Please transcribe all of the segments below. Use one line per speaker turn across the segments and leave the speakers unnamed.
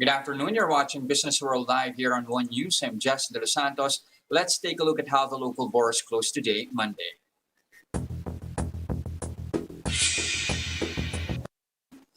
afternoon. You're watching Business World Live here on One News. I'm Jes Delos Santos. Let's take a look at how the local bourse closed today, Monday.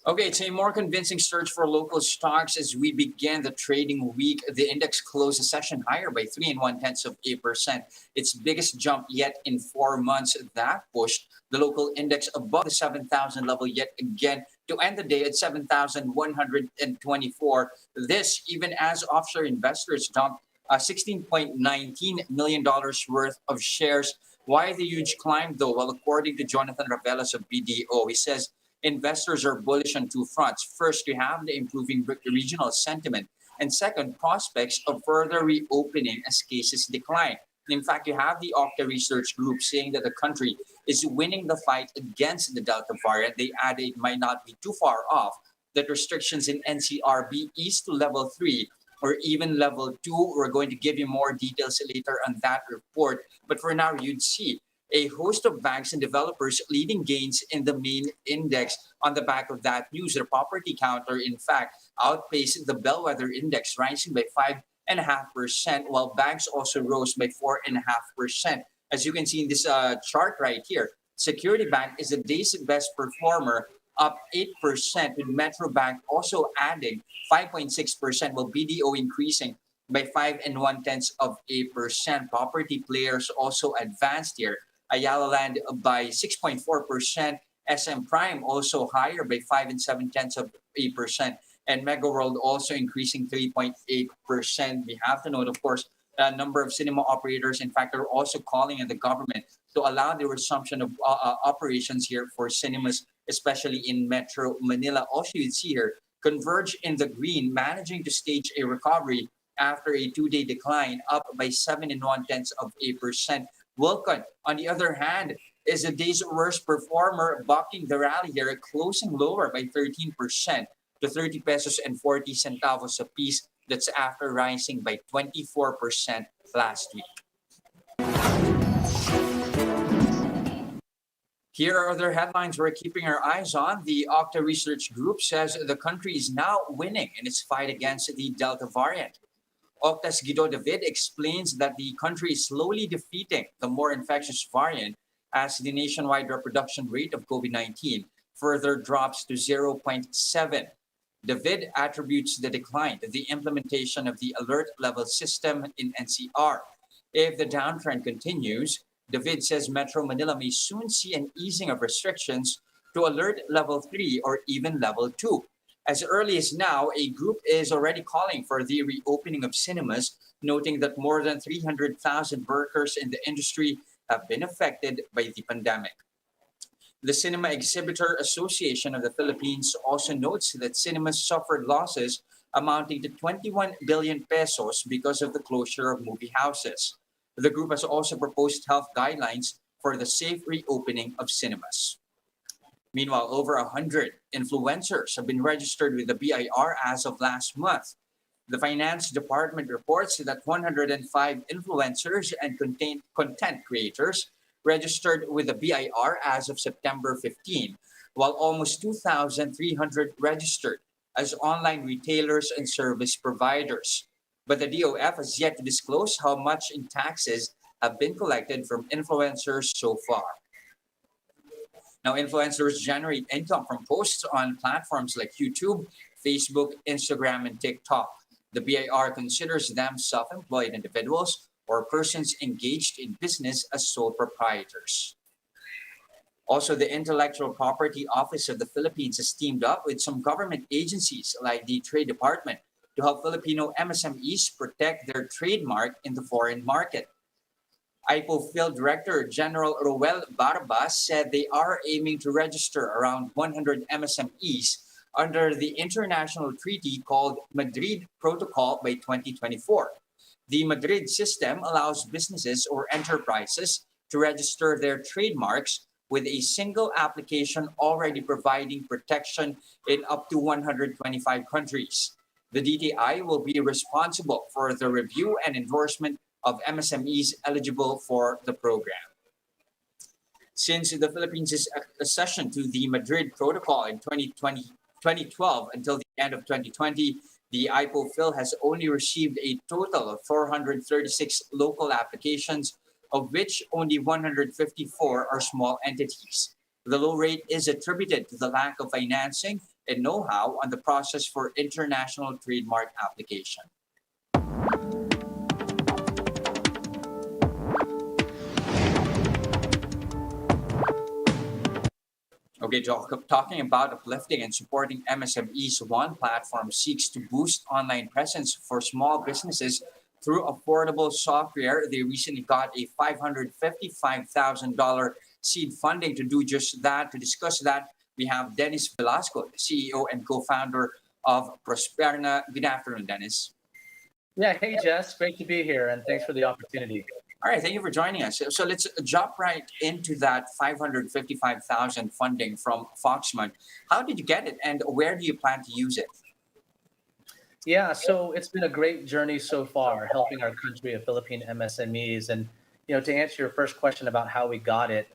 Okay, it's a more convincing search for local stocks as we begin the trading week. The index closed the session higher by 3.1%, its biggest jump yet in 4 months. That pushed the local index above the 7,000 level yet again to end the day at 7,124. This even as offshore investors dumped $16.19 million worth of shares. Why the huge climb though? Well, according to Jonathan Ravelas of BDO, he says investors are bullish on two fronts. First, you have the improving regional sentiment, and second, prospects of further reopening as cases decline. In fact, you have the OCTA research group saying that the country is winning the fight against the Delta variant. They add it might not be too far off that restrictions in NCR be eased to level 3 or even level 2. We're going to give you more details later on that report. But for now, you'd see a host of banks and developers leading gains in the main index. On the back of that news, the property counter, in fact, outpaced the bellwether index, rising by 5.5%, while banks also rose by 4.5%. As you can see in this chart right here, Security Bank is the day's best performer, up 8%, with Metro Bank also adding 5.6%, while BDO increasing by 5.1%. Property players also advanced here. Ayala Land by 6.4%, SM Prime also higher by 5.7%, and Mega World also increasing 3.8%. We have to note, of course, a number of cinema operators, in fact, are also calling on the government to allow the resumption of operations here for cinemas, especially in Metro Manila. Also, you see here, Converge in the green, managing to stage a recovery after a 2-day decline, up by 7.1%. Wilcon, on the other hand, is the day's worst performer, bucking the rally here, closing lower by 13% to 30 pesos and 40 centavos a piece. That's after rising by 24% last week. Here are other headlines we're keeping our eyes on. The OCTA Research Group says the country is now winning in its fight against the Delta variant. OCTA's Guido David explains that the country is slowly defeating the more infectious variant as the nationwide reproduction rate of COVID-19 further drops to 0.7. David attributes the decline to the implementation of the alert level system in NCR. If the downtrend continues, David says Metro Manila may soon see an easing of restrictions to alert level 3 or even level 2. As early as now, a group is already calling for the reopening of cinemas, noting that more than 300,000 workers in the industry have been affected by the pandemic. The Cinema Exhibitor Association of the Philippines also notes that cinemas suffered losses amounting to 21 billion pesos because of the closure of movie houses. The group has also proposed health guidelines for the safe reopening of cinemas. Meanwhile, over 100 influencers have been registered with the BIR as of last month. The Finance Department reports that 105 influencers and content creators registered with the BIR as of September 15, while almost 2,300 registered as online retailers and service providers. But the DOF has yet to disclose how much in taxes have been collected from influencers so far. Now, influencers generate income from posts on platforms like YouTube, Facebook, Instagram, and TikTok. The BIR considers them self-employed individuals or persons engaged in business as sole proprietors. Also, the Intellectual Property Office of the Philippines has teamed up with some government agencies like the Trade Department to help Filipino MSMEs protect their trademark in the foreign market. IPO Field Director General Roel Barbas said they are aiming to register around 100 MSMEs under the international treaty called Madrid Protocol by 2024. The Madrid system allows businesses or enterprises to register their trademarks with a single application, already providing protection in up to 125 countries. The DTI will be responsible for the review and endorsement of MSMEs eligible for the program. Since the Philippines' accession to the Madrid Protocol in 2012 until the end of 2020, The IPOFIL has only received a total of 436 local applications, of which only 154 are small entities. The low rate is attributed to the lack of financing and know-how on the process for international trademark application. Okay, talking about uplifting and supporting MSMEs, one platform seeks to boost online presence for small businesses through affordable software. They recently got a $555,000 seed funding to do just that. To discuss that, we have Dennis Velasco, the CEO and co-founder of Prosperna. Good afternoon, Dennis.
Yeah, hey Jess, great to be here, and thanks for the opportunity.
All right, thank you for joining us. So let's jump right into that 555,000 funding from Foxman. How did you get it, and where do you plan to use it?
Yeah, so it's been a great journey so far, helping our country of Philippine MSMEs. And to answer your first question about how we got it,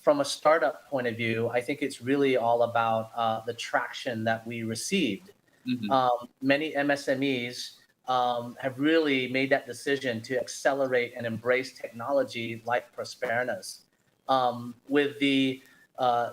from a startup point of view, I think it's really all about the traction that we received.
Hmm.
Many MSMEs have really made that decision to accelerate and embrace technology like Prosperna's. With the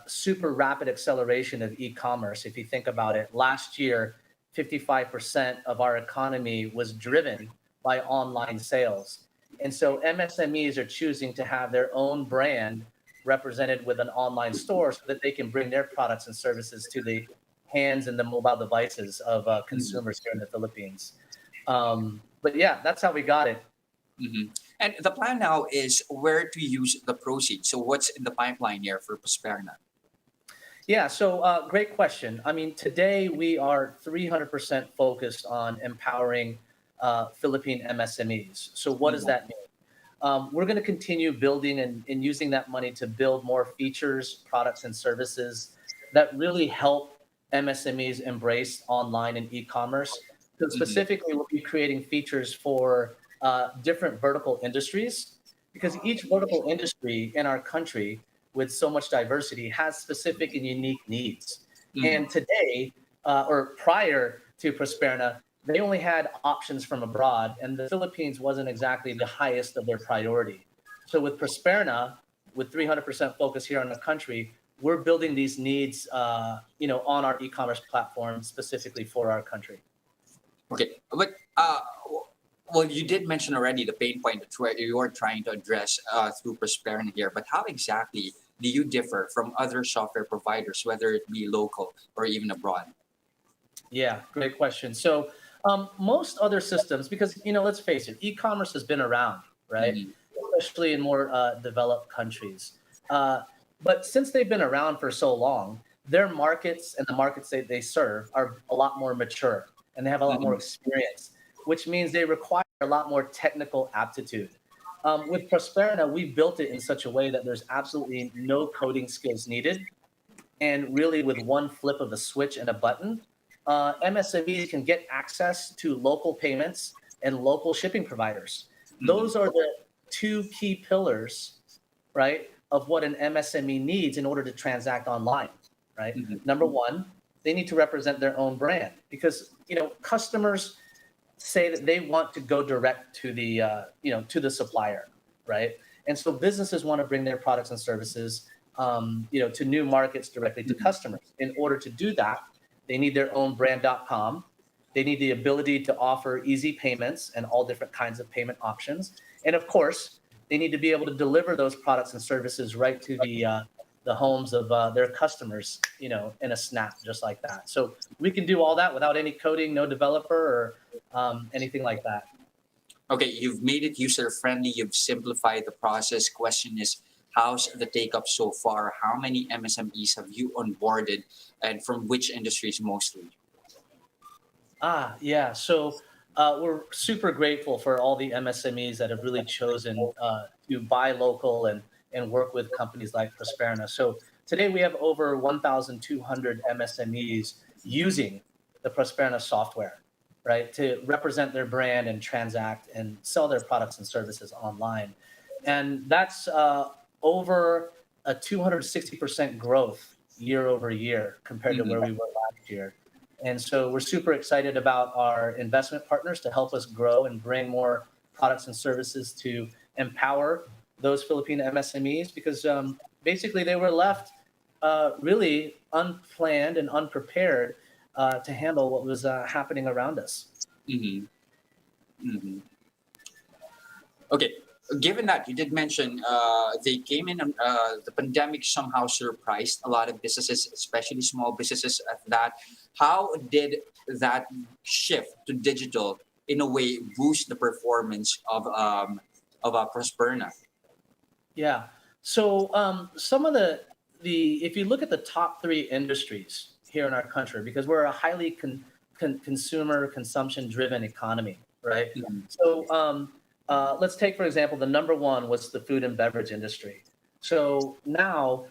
super rapid acceleration of e-commerce, if you think about it, last year, 55% of our economy was driven by online sales. And so MSMEs are choosing to have their own brand represented with an online store so that they can bring their products and services to the hands and the mobile devices of consumers here in the Philippines. But yeah, that's how we got it.
Hmm. And the plan now is where to use the proceeds. So what's in the pipeline here for Prosperna?
Yeah, so great question. I mean, today we are 300% focused on empowering Philippine MSMEs. So what does that mean? We're going to continue building and using that money to build more features, products, and services that really help MSMEs embrace online and e-commerce. So
Hmm.
specifically, we'll be creating features for different vertical industries because each vertical industry in our country with so much diversity has specific and unique needs.
Hmm.
And today, or prior to Prosperna, they only had options from abroad, and the Philippines wasn't exactly the highest of their priority. So with Prosperna, with 300% focus here on the country, we're building these needs, on our e-commerce platform specifically for our country.
Okay, but well, you did mention already the pain point that you are trying to address through Prosperity here. But how exactly do you differ from other software providers, whether it be local or even abroad?
Yeah, great question. So most other systems, because let's face it, e-commerce has been around, right?
Hmm.
Especially in more developed countries. Uh, but since they've been around for so long, their markets and the markets they serve are a lot more mature and they have a lot more
Hmm.
experience, which means they require a lot more technical aptitude. With Prosperna, we built it in such a way that there's absolutely no coding skills needed, and really, with one flip of a switch and a button, MSMEs can get access to local payments and local shipping providers. Those
Hmm.
are the two key pillars, right, of what an MSME needs in order to transact online, right?
Hmm.
Number one, they need to represent their own brand because customers say that they want to go direct to the supplier, right? And so businesses want to bring their products and services, to new markets directly to
Hmm.
customers. In order to do that, they need their own brand.com. They need the ability to offer easy payments and all different kinds of payment options. And of course, they need to be able to deliver those products and services right to the homes of their customers, in a snap, just like that. So we can do all that without any coding, no developer or anything like that.
Okay, you've made it user friendly. You've simplified the process. Question is, how's the take up so far? How many MSMEs have you onboarded, and from which industries mostly?
Yeah. So we're super grateful for all the MSMEs that have really chosen to buy local and work with companies like Prosperna. So today we have over 1,200 MSMEs using the Prosperna software, right, to represent their brand and transact and sell their products and services online. And that's over a 260% growth year over year compared to where we were last year. And so we're super excited about our investment partners to help us grow and bring more products and services to empower those Philippine MSMEs because basically they were left really unplanned and unprepared to handle what was happening around us.
Mm-hmm. Mm-hmm. Okay. Given that you did mention they came in, the pandemic somehow surprised a lot of businesses, especially small businesses at that. How did that shift to digital in a way boost the performance of Prosperna?
Yeah. So some of the if you look at the top three industries here in our country, because we're a highly consumer consumption driven economy, right?
Mhm.
So let's take for example the number one was the food and beverage industry. So now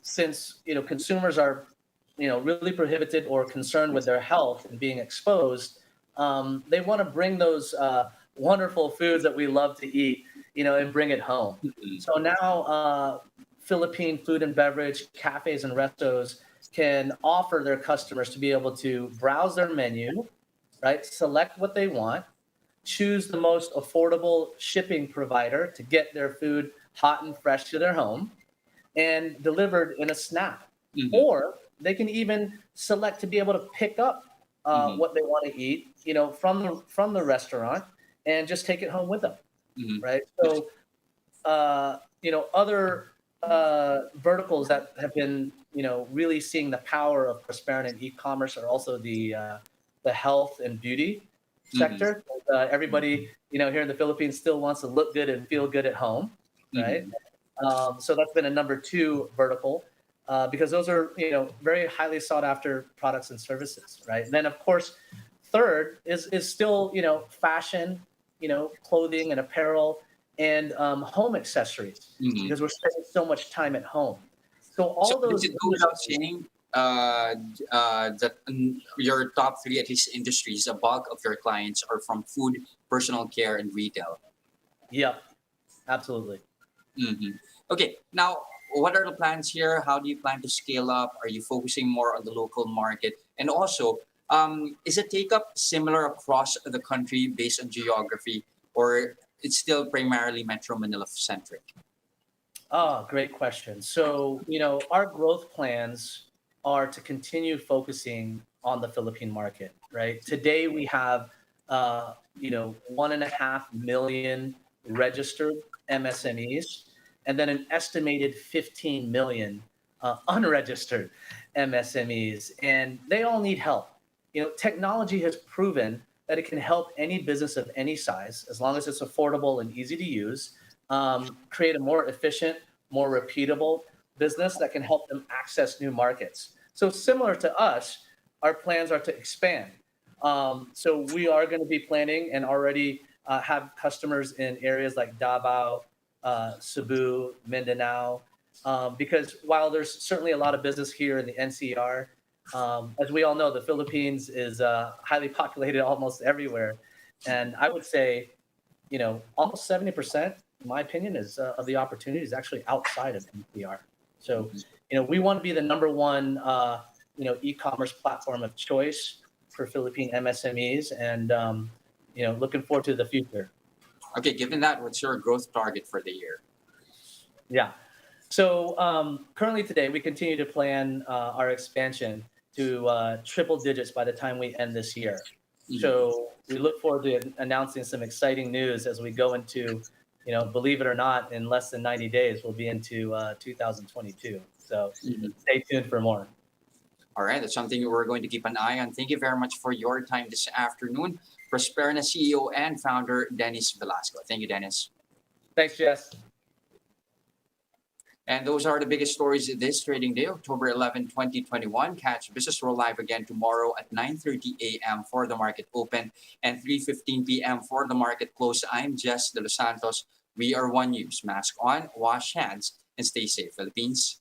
since consumers are really prohibited or concerned with their health and being exposed, they want to bring those wonderful foods that we love to eat, and bring it home.
Mhm.
So now Philippine food and beverage cafes and restos can offer their customers to be able to browse their menu, right? Select what they want, choose the most affordable shipping provider to get their food hot and fresh to their home and delivered in a snap.
Mhm.
Or they can even select to be able to pick up
Mhm.
what they want to eat, from the restaurant and just take it home with them,
Mhm.
right? So other verticals that have been, really seeing the power of Prosperity and e-commerce are also the health and beauty
Mhm.
sector. Everybody, here in the Philippines still wants to look good and feel good at home, right?
Mhm.
So that's been a number two vertical because those are, very highly sought after products and services, right? Then of course, third is still, fashion, clothing and apparel and home accessories
Mhm.
because we're spending so much time at home. So
So
all
does
those
it go without
industries,
saying that your top three, at least industries, a bulk of your clients are from food, personal care, and retail?
yep, absolutely.
Hmm. Okay, now what are the plans here? How do you plan to scale up? Are you focusing more on the local market? And also, is the take up similar across the country based on geography, or it's still primarily Metro Manila centric?
Oh, great question. So, our growth plans are to continue focusing on the Philippine market, right? Today we have, 1.5 million registered MSMEs, and then an estimated 15 million unregistered MSMEs, and they all need help. Technology has proven that it can help any business of any size, as long as it's affordable and easy to use, create a more efficient, more repeatable business that can help them access new markets. So similar to us, our plans are to expand. So we are going to be planning and already have customers in areas like Davao, Cebu, Mindanao, because while there's certainly a lot of business here in the NCR, as we all know, the Philippines is highly populated almost everywhere, and I would say almost 70%, in my opinion, is of the opportunity is actually outside of NPR. So, we want to be the number one, e-commerce platform of choice for Philippine MSMEs, and looking forward to the future.
Okay, given that, what's your growth target for the year?
Yeah. So currently today, we continue to plan our expansion to triple digits by the time we end this year.
Mhm.
So we look forward to announcing some exciting news as we go into, believe it or not, in less than 90 days, we'll be into 2022. So
Mhm.
stay tuned for more.
All right, that's something we're going to keep an eye on. Thank you very much for your time this afternoon. Prosperna CEO and founder Dennis Velasco. Thank you, Dennis.
Thanks, Jess.
And those are the biggest stories this trading day, October 11, 2021. Catch Businessworld live again tomorrow at 9:30 a.m. for the market open and 3:15 p.m. for the market close. I'm Jes Delos Santos. We are One News. Mask on, wash hands, and stay safe, Philippines.